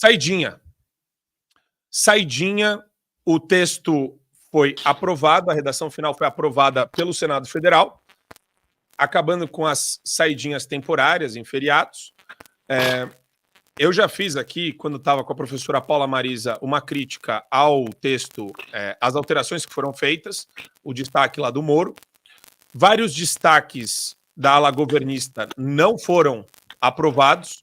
Saidinha. Saidinha, o texto foi aprovado, a redação final foi aprovada pelo Senado Federal, acabando com as saidinhas temporárias em feriados. Eu já fiz aqui, quando estava com a professora Paula Marisa, uma crítica ao texto, às alterações que foram feitas, o destaque lá do Moro. Vários destaques da ala governista não foram aprovados,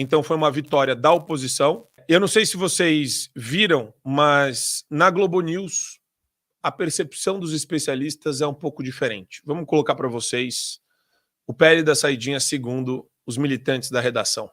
então foi uma vitória da oposição. Eu não sei se vocês viram, mas na Globo News a percepção dos especialistas é um pouco diferente. Vamos colocar para vocês o PL da saidinha segundo os militantes da redação.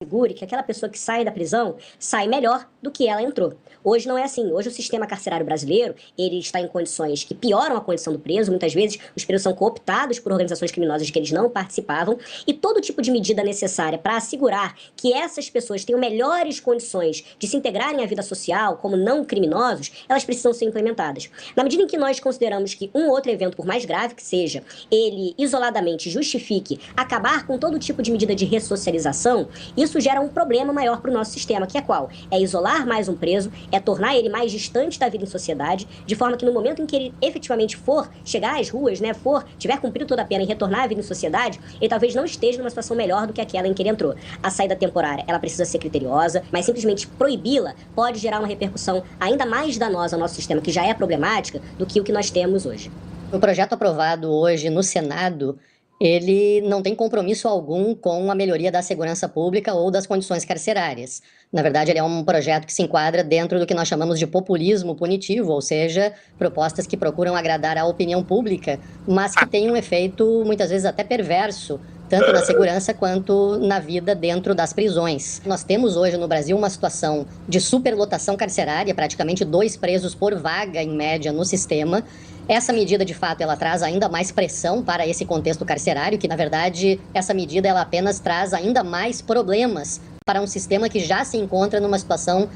Segure que aquela pessoa que sai da prisão sai melhor do que ela entrou. Hoje não é assim. Hoje o sistema carcerário brasileiro, ele está em condições que pioram a condição do preso. Muitas vezes os presos são cooptados por organizações criminosas de que eles não participavam. E todo tipo de medida necessária para assegurar que essas pessoas tenham melhores condições de se integrarem à vida social como não criminosos, elas precisam ser implementadas. Na medida em que nós consideramos que um outro evento, por mais grave que seja, ele isoladamente justifique acabar com todo tipo de medida de ressocialização, isso gera um problema maior para o nosso sistema, que é qual? É isolar mais um preso, é tornar ele mais distante da vida em sociedade, de forma que no momento em que ele efetivamente for chegar às ruas, né, tiver cumprido toda a pena e retornar à vida em sociedade, ele talvez não esteja numa situação melhor do que aquela em que ele entrou. A saída temporária, ela precisa ser criteriosa, mas simplesmente proibi-la pode gerar uma repercussão ainda mais danosa ao nosso sistema, que já é problemática, do que o que nós temos hoje. O projeto aprovado hoje no Senado, ele não tem compromisso algum com a melhoria da segurança pública ou das condições carcerárias. Na verdade, ele é um projeto que se enquadra dentro do que nós chamamos de populismo punitivo, ou seja, propostas que procuram agradar a opinião pública, mas que têm um efeito, muitas vezes, até perverso, tanto na segurança quanto na vida dentro das prisões. Nós temos hoje no Brasil uma situação de superlotação carcerária, praticamente 2 presos por vaga, em média, no sistema. Essa medida, de fato, ela traz ainda mais pressão para esse contexto carcerário, que, na verdade, essa medida ela apenas traz ainda mais problemas para um sistema que já se encontra numa situação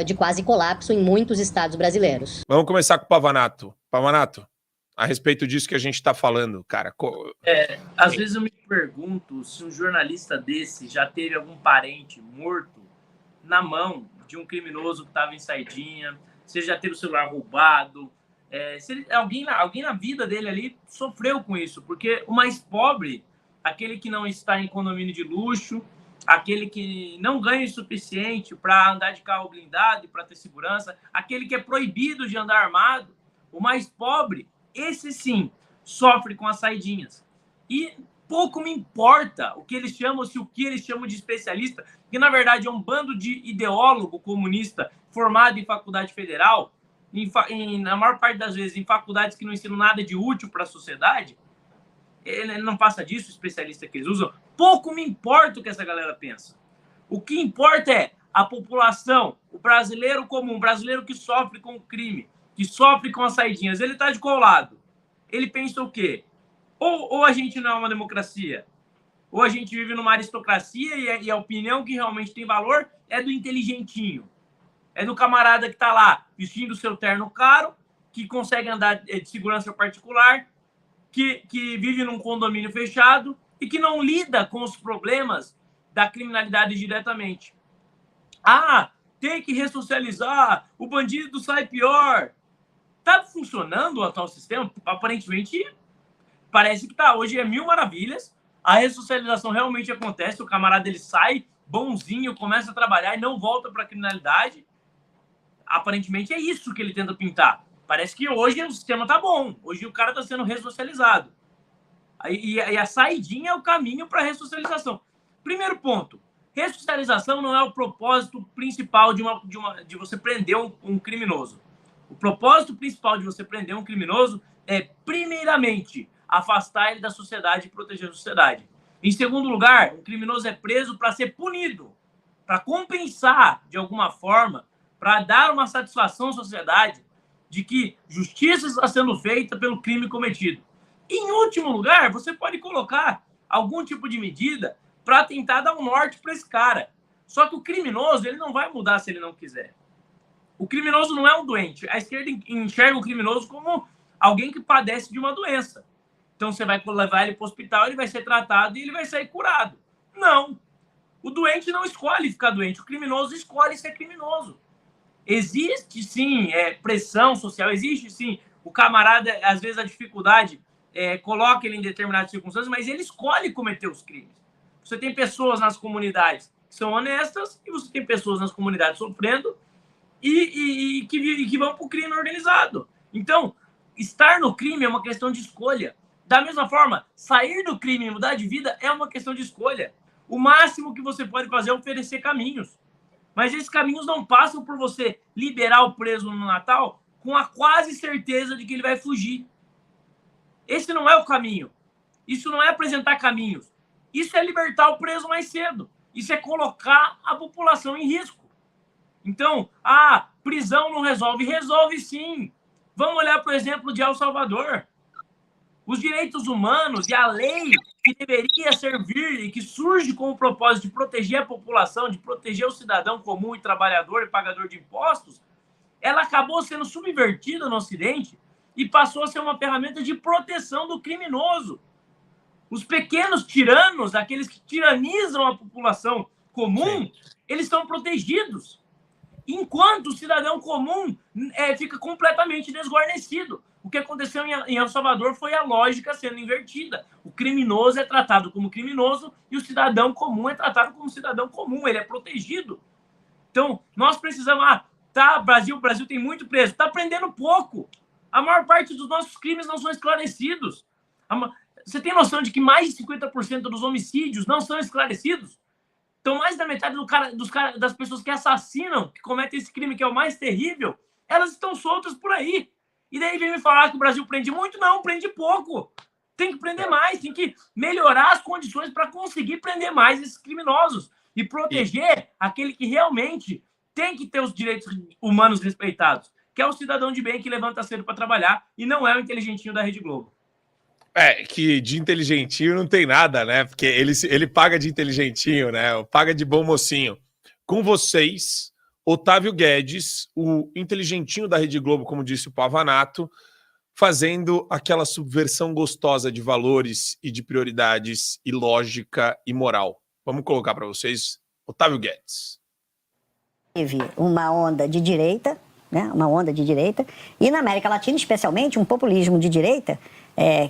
de quase colapso em muitos estados brasileiros. Vamos começar com o Pavanato. Pavanato, a respeito disso que a gente está falando, cara. Às vezes eu me pergunto se um jornalista desse já teve algum parente morto na mão de um criminoso que estava em saidinha, se ele já teve o celular roubado, alguém na vida dele ali sofreu com isso, porque o mais pobre, aquele que não está em condomínio de luxo, aquele que não ganha o suficiente para andar de carro blindado e para ter segurança, aquele que é proibido de andar armado, o mais pobre, esse sim, sofre com as saidinhas. E pouco me importa o que eles chamam, se o que eles chamam de especialista, que na verdade é um bando de ideólogo comunista formado em faculdade federal, na maior parte das vezes em faculdades que não ensinam nada de útil para a sociedade. Ele não passa disso, o especialista que eles usam. Pouco me importa o que essa galera pensa. O que importa é a população, o brasileiro comum, o brasileiro que sofre com o crime, que sofre com as saidinhas. Ele está de qual lado? Ele pensa o quê? Ou a gente não é uma democracia, ou a gente vive numa aristocracia e a opinião que realmente tem valor é do inteligentinho. É do camarada que está lá vestindo o seu terno caro, que consegue andar de segurança particular, que vive num condomínio fechado e que não lida com os problemas da criminalidade diretamente. Tem que ressocializar, o bandido sai pior. Está funcionando o atual sistema? Aparentemente, parece que está. Hoje é mil maravilhas, a ressocialização realmente acontece, o camarada ele sai bonzinho, começa a trabalhar e não volta para a criminalidade. Aparentemente é isso que ele tenta pintar. Parece que hoje o sistema tá bom. Hoje o cara está sendo ressocializado. E a saidinha é o caminho para a ressocialização. Primeiro ponto. Ressocialização não é o propósito principal de você prender um criminoso. O propósito principal de você prender um criminoso é, primeiramente, afastar ele da sociedade e proteger a sociedade. Em segundo lugar, um criminoso é preso para ser punido, para compensar, de alguma forma, para dar uma satisfação à sociedade de que justiça está sendo feita pelo crime cometido. E, em último lugar, você pode colocar algum tipo de medida para tentar dar um norte para esse cara. Só que o criminoso ele não vai mudar se ele não quiser. O criminoso não é um doente. A esquerda enxerga o criminoso como alguém que padece de uma doença. Então, você vai levar ele para o hospital, ele vai ser tratado e ele vai sair curado. Não. O doente não escolhe ficar doente, o criminoso escolhe ser criminoso. Existe, sim, pressão social, existe, sim, o camarada, às vezes, a dificuldade coloca ele em determinadas circunstâncias, mas ele escolhe cometer os crimes. Você tem pessoas nas comunidades que são honestas e você tem pessoas nas comunidades sofrendo e que vão para o crime organizado. Então, estar no crime é uma questão de escolha. Da mesma forma, sair do crime e mudar de vida é uma questão de escolha. O máximo que você pode fazer é oferecer caminhos. Mas esses caminhos não passam por você liberar o preso no Natal com a quase certeza de que ele vai fugir. Esse não é o caminho. Isso não é apresentar caminhos. Isso é libertar o preso mais cedo. Isso é colocar a população em risco. Então, prisão não resolve. Resolve sim. Vamos olhar, por exemplo, de El Salvador. Os direitos humanos e a lei que deveria servir e que surge com o propósito de proteger a população, de proteger o cidadão comum e trabalhador e pagador de impostos, ela acabou sendo subvertida no Ocidente e passou a ser uma ferramenta de proteção do criminoso. Os pequenos tiranos, aqueles que tiranizam a população comum, eles são protegidos. Enquanto o cidadão comum fica completamente desguarnecido. O que aconteceu em El Salvador foi a lógica sendo invertida. O criminoso é tratado como criminoso e o cidadão comum é tratado como cidadão comum. Ele é protegido. Então, nós precisamos... o Brasil tem muito preso. Está prendendo pouco. A maior parte dos nossos crimes não são esclarecidos. Você tem noção de que mais de 50% dos homicídios não são esclarecidos? Então, mais da metade das pessoas que assassinam, que cometem esse crime, que é o mais terrível, elas estão soltas por aí. E daí vem me falar que o Brasil prende muito? Não, prende pouco. Tem que prender mais, tem que melhorar as condições para conseguir prender mais esses criminosos e proteger aquele que realmente tem que ter os direitos humanos respeitados, que é o cidadão de bem que levanta cedo para trabalhar e não é o inteligentinho da Rede Globo. Que de inteligentinho não tem nada, né? Porque ele paga de inteligentinho, né? Paga de bom mocinho. Com vocês, Otávio Guedes, o inteligentinho da Rede Globo, como disse o Pavanato, fazendo aquela subversão gostosa de valores e de prioridades e lógica e moral. Vamos colocar para vocês Otávio Guedes. Teve uma onda de direita, né? Uma onda de direita, e na América Latina, especialmente, um populismo de direita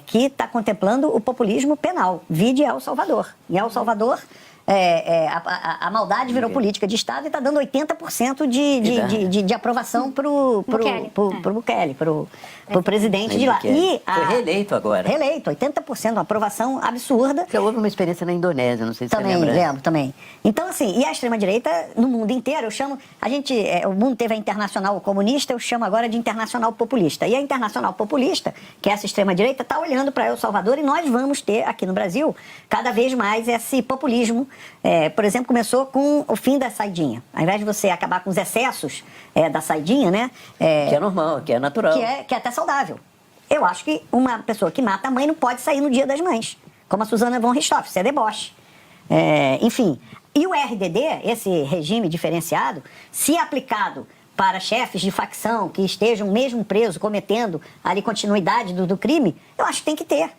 que está contemplando o populismo penal. Vide El Salvador. Em El Salvador, a maldade virou política de Estado e está dando 80% de aprovação para o Bukele, para o presidente de lá. Foi reeleito agora. Reeleito, 80%, uma aprovação absurda. Porque houve uma experiência na Indonésia, não sei se também, você lembra. Lembro, também. Então, assim, e a extrema-direita no mundo inteiro, eu chamo... o mundo teve a Internacional Comunista, eu chamo agora de Internacional Populista. E a Internacional Populista, que é essa extrema-direita, está olhando para El Salvador e nós vamos ter aqui no Brasil cada vez mais esse populismo. Por exemplo, começou com o fim da saidinha. Ao invés de você acabar com os excessos da saidinha, né? Que é normal, que é natural. Que é até saudável. Eu acho que uma pessoa que mata a mãe não pode sair no Dia das Mães, como a Susana von Richthofen, isso é deboche. Enfim, e o RDD, esse regime diferenciado, se aplicado para chefes de facção que estejam mesmo presos, cometendo ali continuidade do crime, eu acho que tem que ter.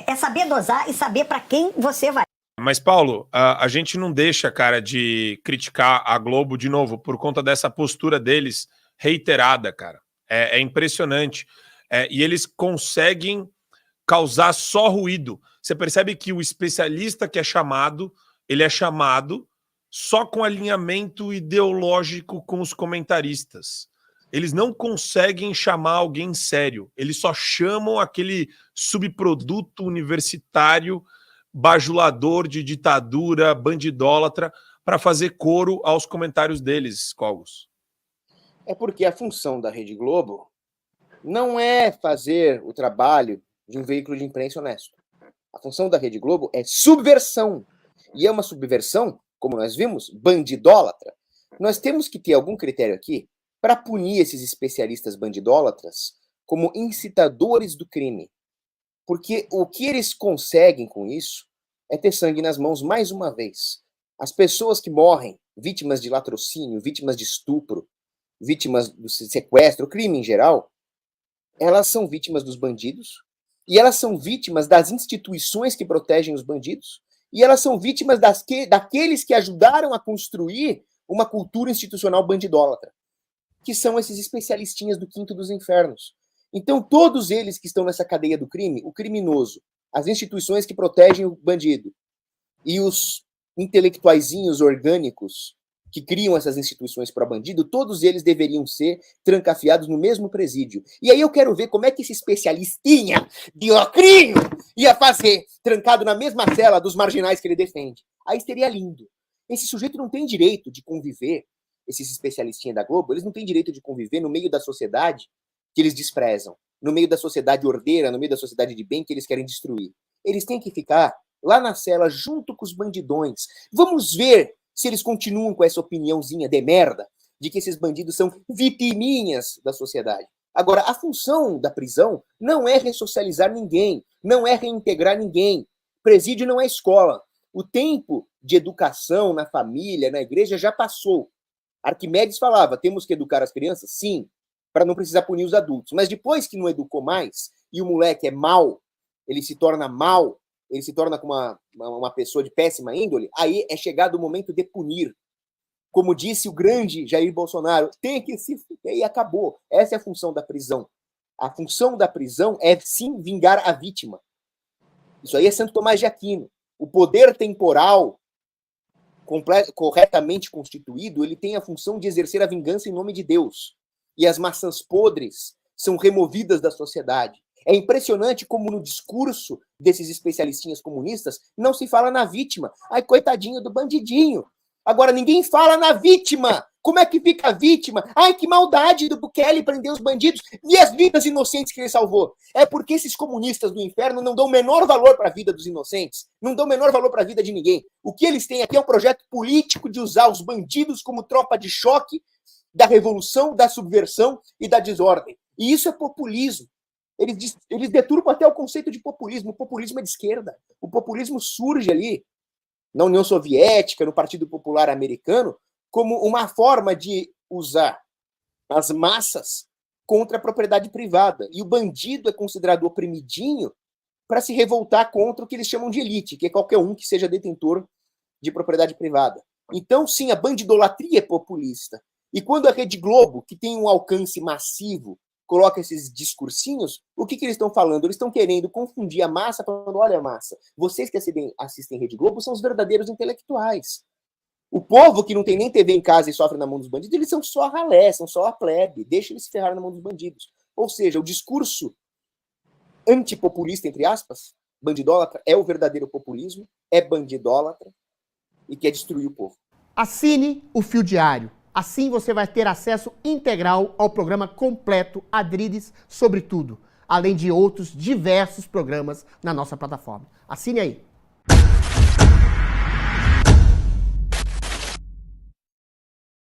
É saber dosar e saber para quem você vai. Mas, Paulo, a gente não deixa, cara, de criticar a Globo de novo por conta dessa postura deles reiterada, cara. É impressionante. E eles conseguem causar só ruído. Você percebe que o especialista que é chamado, ele é chamado só com alinhamento ideológico com os comentaristas. Eles não conseguem chamar alguém sério. Eles só chamam aquele subproduto universitário bajulador de ditadura, bandidólatra, para fazer coro aos comentários deles, Cogos. É porque a função da Rede Globo não é fazer o trabalho de um veículo de imprensa honesto. A função da Rede Globo é subversão. E é uma subversão, como nós vimos, bandidólatra. Nós temos que ter algum critério aqui para punir esses especialistas bandidólatras como incitadores do crime. Porque o que eles conseguem com isso é ter sangue nas mãos mais uma vez. As pessoas que morrem, vítimas de latrocínio, vítimas de estupro, vítimas do sequestro, crime em geral, elas são vítimas dos bandidos e elas são vítimas das instituições que protegem os bandidos E elas são vítimas daqueles que ajudaram a construir uma cultura institucional bandidólatra, que são esses especialistinhas do quinto dos infernos. Então, todos eles que estão nessa cadeia do crime, o criminoso, as instituições que protegem o bandido e os intelectuaizinhos orgânicos que criam essas instituições para bandido, todos eles deveriam ser trancafiados no mesmo presídio. E aí eu quero ver como é que esse especialistinha de ocrinho ia fazer, trancado na mesma cela dos marginais que ele defende. Aí seria lindo. Esse sujeito não tem direito de conviver, esses especialistinhas da Globo, eles não têm direito de conviver no meio da sociedade que eles desprezam, no meio da sociedade ordeira, no meio da sociedade de bem que eles querem destruir. Eles têm que ficar lá na cela junto com os bandidões. Vamos ver se eles continuam com essa opiniãozinha de merda de que esses bandidos são vitiminhas da sociedade. Agora, a função da prisão não é ressocializar ninguém, não é reintegrar ninguém. Presídio não é escola. O tempo de educação na família, na igreja, já passou. Arquimedes falava, temos que educar as crianças? Sim, para não precisar punir os adultos. Mas depois que não educou mais, e o moleque é mau, ele se torna mau, ele se torna uma pessoa de péssima índole, aí é chegado o momento de punir. Como disse o grande Jair Bolsonaro, tem que se... E aí acabou. Essa é a função da prisão. A função da prisão é, sim, vingar a vítima. Isso aí é Santo Tomás de Aquino. O poder temporal, corretamente constituído, ele tem a função de exercer a vingança em nome de Deus. E as maçãs podres são removidas da sociedade. É impressionante como no discurso desses especialistinhas comunistas não se fala na vítima. Ai, coitadinho do bandidinho. Agora, ninguém fala na vítima. Como é que fica a vítima? Ai, que maldade do Bukele prender os bandidos e as vidas inocentes que ele salvou. É porque esses comunistas do inferno não dão o menor valor para a vida dos inocentes, não dão o menor valor para a vida de ninguém. O que eles têm aqui é um projeto político de usar os bandidos como tropa de choque da revolução, da subversão e da desordem. E isso é populismo. Eles deturpam até o conceito de populismo. O populismo é de esquerda. O populismo surge ali na União Soviética, no Partido Popular Americano, como uma forma de usar as massas contra a propriedade privada. E o bandido é considerado oprimidinho para se revoltar contra o que eles chamam de elite, que é qualquer um que seja detentor de propriedade privada. Então, sim, a bandidolatria é populista. E quando a Rede Globo, que tem um alcance massivo, coloca esses discursinhos, o que eles estão falando? Eles estão querendo confundir a massa, falando, olha, massa, vocês que assistem Rede Globo são os verdadeiros intelectuais. O povo que não tem nem TV em casa e sofre na mão dos bandidos, eles são só a ralé, são só a plebe, deixa eles se ferrar na mão dos bandidos. Ou seja, o discurso antipopulista, entre aspas, bandidólatra, é o verdadeiro populismo, é bandidólatra e quer destruir o povo. Assine o Fio Diário. Assim você vai ter acesso integral ao programa completo Adriles sobre tudo, além de outros diversos programas na nossa plataforma. Assine aí.